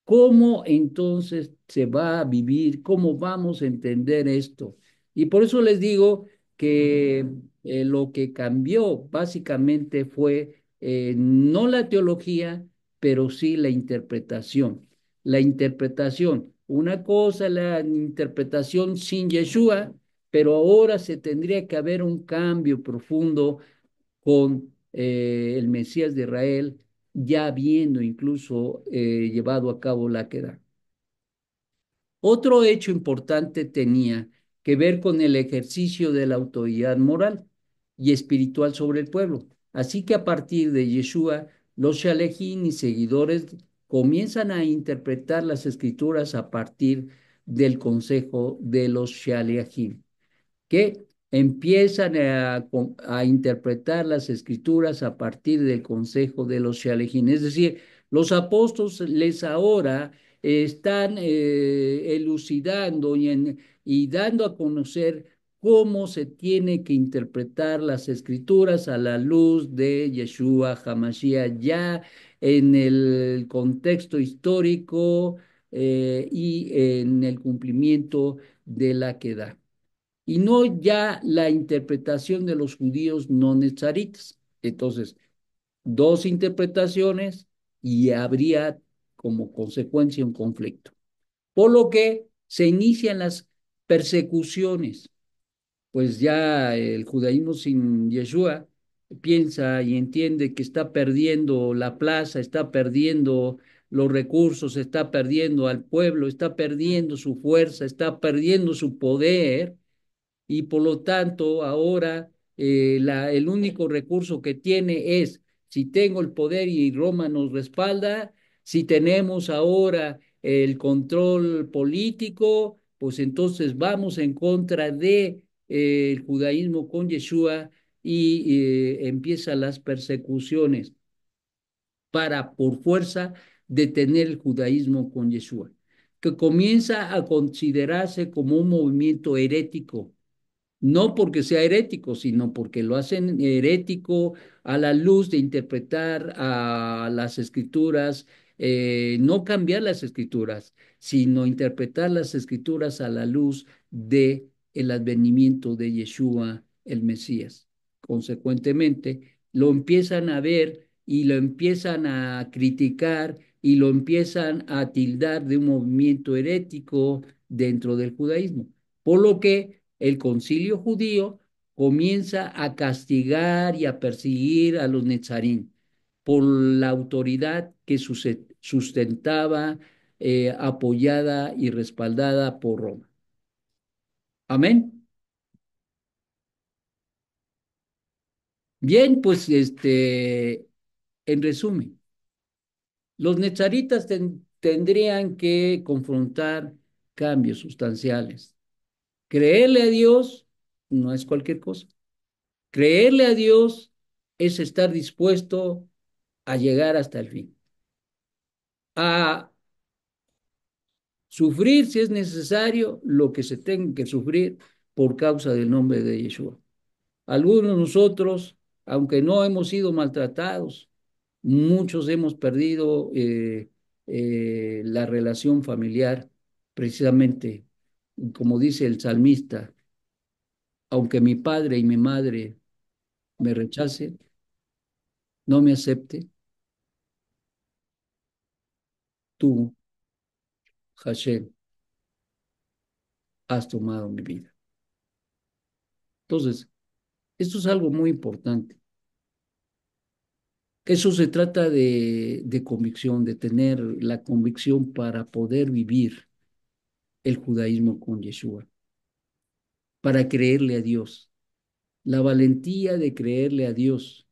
¿Cómo entonces se va a vivir? ¿Cómo vamos a entender esto? Y por eso les digo que lo que cambió básicamente fue no la teología, pero sí la interpretación. La interpretación. Una cosa, la interpretación sin Yeshua, pero ahora se tendría que haber un cambio profundo con el Mesías de Israel, ya habiendo incluso llevado a cabo la queda. Otro hecho importante tenía que ver con el ejercicio de la autoridad moral y espiritual sobre el pueblo. Así que a partir de Yeshua, los shalejín y seguidores comienzan a interpretar las escrituras a partir del consejo de los shalejín, que empiezan a interpretar las escrituras a partir del consejo de los shalejín. Es decir, los apóstoles ahora están elucidando y dando a conocer cómo se tiene que interpretar las escrituras a la luz de Yeshua HaMashiach, ya en el contexto histórico y en el cumplimiento de la queda, y no ya la interpretación de los judíos no nezaritas. Entonces, dos interpretaciones y habría como consecuencia un conflicto. Por lo que se inician las persecuciones, pues ya el judaísmo sin Yeshua piensa y entiende que está perdiendo la plaza, está perdiendo los recursos, está perdiendo al pueblo, está perdiendo su fuerza, está perdiendo su poder, y por lo tanto ahora el único recurso que tiene es: si tengo el poder y Roma nos respalda, si tenemos ahora el control político, pues entonces vamos en contra de el judaísmo con Yeshua y empiezan las persecuciones para por fuerza detener el judaísmo con Yeshua, que comienza a considerarse como un movimiento herético, no porque sea herético, sino porque lo hacen herético a la luz de interpretar a las escrituras, no cambiar las escrituras, sino interpretar las escrituras a la luz de el advenimiento de Yeshua, el Mesías. Consecuentemente, lo empiezan a ver y lo empiezan a criticar y lo empiezan a tildar de un movimiento herético dentro del judaísmo. Por lo que el concilio judío comienza a castigar y a perseguir a los netzarín por la autoridad que sustentada, apoyada y respaldada por Roma. Amén. Bien, pues en resumen, los netzaritas tendrían que confrontar cambios sustanciales. Creerle a Dios no es cualquier cosa. Creerle a Dios es estar dispuesto a llegar hasta el fin, a sufrir si es necesario lo que se tenga que sufrir por causa del nombre de Yeshua. Algunos de nosotros, aunque no hemos sido maltratados, muchos hemos perdido la relación familiar, precisamente, como dice el salmista, aunque mi padre y mi madre me rechacen, no me acepte, tú, Hashem, has tomado mi vida. Entonces, esto es algo muy importante. Eso se trata de convicción, de tener la convicción para poder vivir el judaísmo con Yeshua, para creerle a Dios, la valentía de creerle a Dios,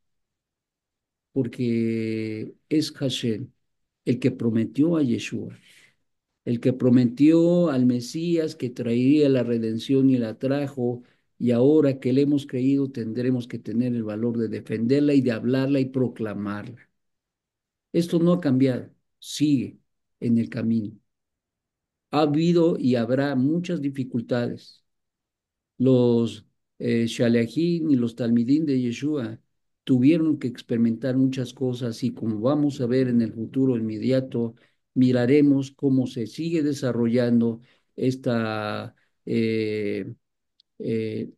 porque es Hashem el que prometió a Yeshua, el que prometió al Mesías que traería la redención y la trajo, y ahora que le hemos creído tendremos que tener el valor de defenderla y de hablarla y proclamarla. Esto no ha cambiado, sigue en el camino. Ha habido y habrá muchas dificultades. Los Shaliachim y los Talmidín de Yeshua tuvieron que experimentar muchas cosas y como vamos a ver en el futuro inmediato, miraremos cómo se sigue desarrollando esta eh, eh,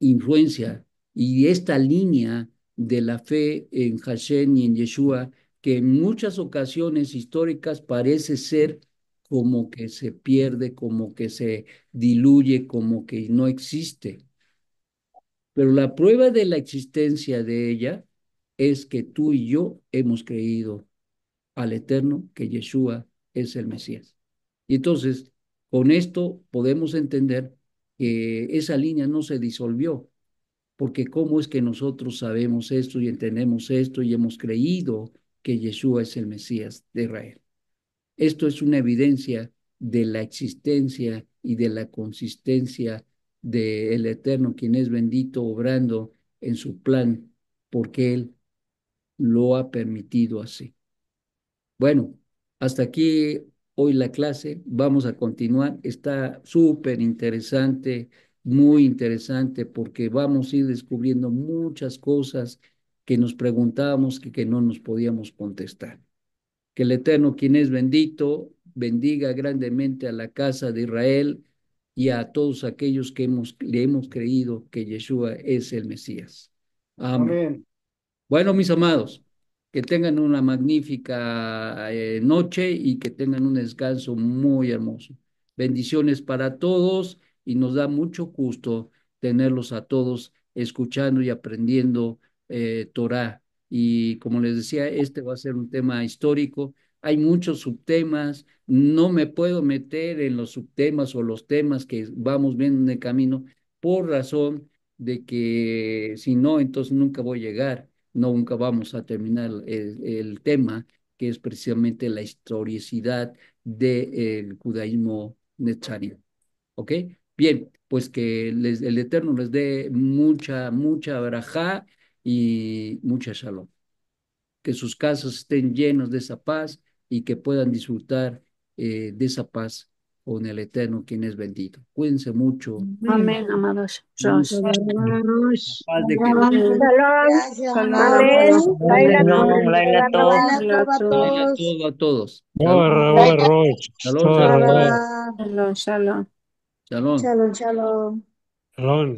influencia y esta línea de la fe en Hashem y en Yeshua, que en muchas ocasiones históricas parece ser como que se pierde, como que se diluye, como que no existe. Pero la prueba de la existencia de ella es que tú y yo hemos creído al Eterno que Yeshua es el Mesías. Y entonces, con esto podemos entender que esa línea no se disolvió, porque ¿cómo es que nosotros sabemos esto y entendemos esto y hemos creído que Yeshua es el Mesías de Israel? Esto es una evidencia de la existencia y de la consistencia del Eterno, quien es bendito, obrando en su plan, porque Él lo ha permitido así. Bueno, hasta aquí hoy la clase. Vamos a continuar. Está súper interesante, muy interesante, porque vamos a ir descubriendo muchas cosas que nos preguntábamos que no nos podíamos contestar. Que el Eterno, quien es bendito, bendiga grandemente a la casa de Israel y a todos aquellos que le hemos creído que Yeshua es el Mesías. Amén. Amén. Bueno, mis amados, que tengan una magnífica noche y que tengan un descanso muy hermoso. Bendiciones para todos y nos da mucho gusto tenerlos a todos escuchando y aprendiendo Torah. Y como les decía, este va a ser un tema histórico. Hay muchos subtemas, no me puedo meter en los subtemas o los temas que vamos viendo en el camino por razón de que si no, entonces nunca voy a llegar, nunca vamos a terminar el tema, que es precisamente la historicidad del judaísmo netzario. ¿Ok? Bien, pues que el Eterno les dé mucha, mucha barajá y mucha shalom. Que sus casas estén llenos de esa paz y que puedan disfrutar de esa paz con el Eterno, quien es bendito. Cuídense mucho. Amén. Amén, amados Rosh. Toda hermanos. Paz de Jesús. Amén. Shalom, Shalom, amén. Laila shalom, Tov, Laila Tov. Shabbat Hola a Dale a todos. todos, a todos. Shalom, Toda Rosh, shalom, toda shalom, Rosh, Shabbat. Shalom, shalom. shalom. Shalom, shalom. Shalom.